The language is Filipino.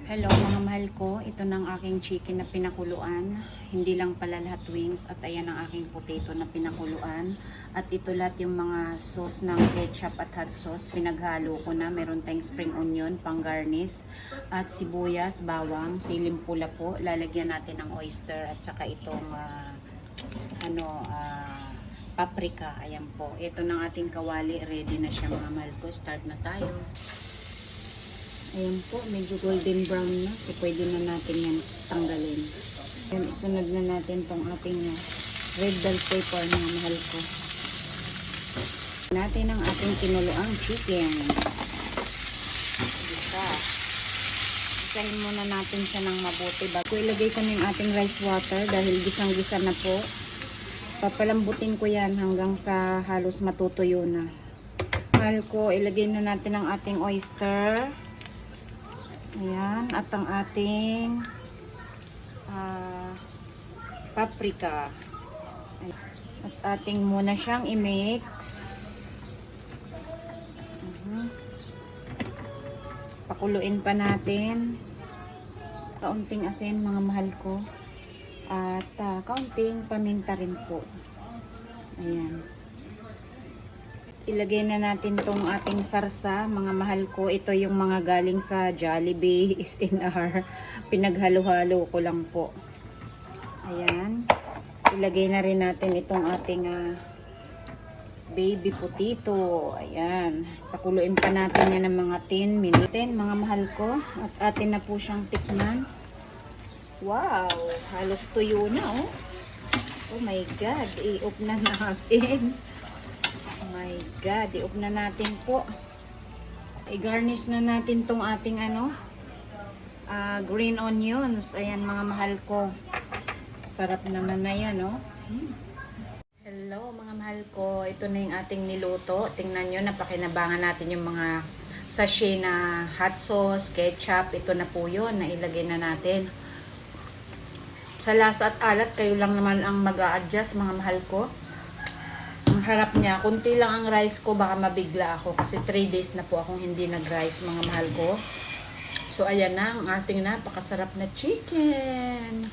Hello mga mahal ko, ito na ang aking chicken na pinakuluan. Hindi lang pala lahat wings at ayan ang aking potato na pinakuluan. At ito lahat yung mga sauce ng ketchup at hot sauce. Pinaghalo ko na, meron tayong spring onion, pang garnish. At sibuyas, bawang, silim pula po. Lalagyan natin ng oyster at saka itong paprika. Ayan po. Ito ng ating kawali, ready na siya mga mahal ko. Start na tayo. Ayan po, medyo golden brown na. So, pwede na natin yan tanggalin. Ayan, isunod na natin tong ating red bell pepper na mahal ko. Natin ang ating kinuluang chicken. Isa. Isahin muna natin siya ng mabuti. Bago ilagay ko na yung ating rice water dahil gisang-gisa na po. Papalambutin ko yan hanggang sa halos matutuyo na. Mahal ko, ilagay na natin ang ating oyster. Ayan, at ang ating paprika. At ating muna siyang i-mix. Pakuluin pa natin. Kaunting asin mga mahal ko. At kaunting paminta rin po. Ayan. Ilagay na natin tong ating sarsa, mga mahal ko. Ito yung mga galing sa Jollibee, SNR. Pinaghalo-halo ko lang po. Ayan. Ilagay na rin natin itong ating baby potato. Ayan. Pakuluin pa natin yan ng mga 10 minutes. Mga mahal ko. At atin na po siyang tikman. Wow! Halos tuyo na, oh. Oh my God. I-off na natin. Oh my God, i-off na natin po. I-garnish na natin tong ating green onions. Ayan mga mahal ko. Sarap naman na yan, oh. Hello mga mahal ko. Ito na yung ating niluto. Tingnan nyo, napakinabangan natin yung mga sachet na hot sauce, ketchup. Ito na po yun. Nailagay na natin. Sa lasa at alat, kayo lang naman ang mag-a-adjust mga mahal ko. Harap niya, kunti lang ang rice ko, baka mabigla ako kasi 3 days na po akong hindi nag-rice mga mahal ko. So ayan na ang ating napakasarap na chicken.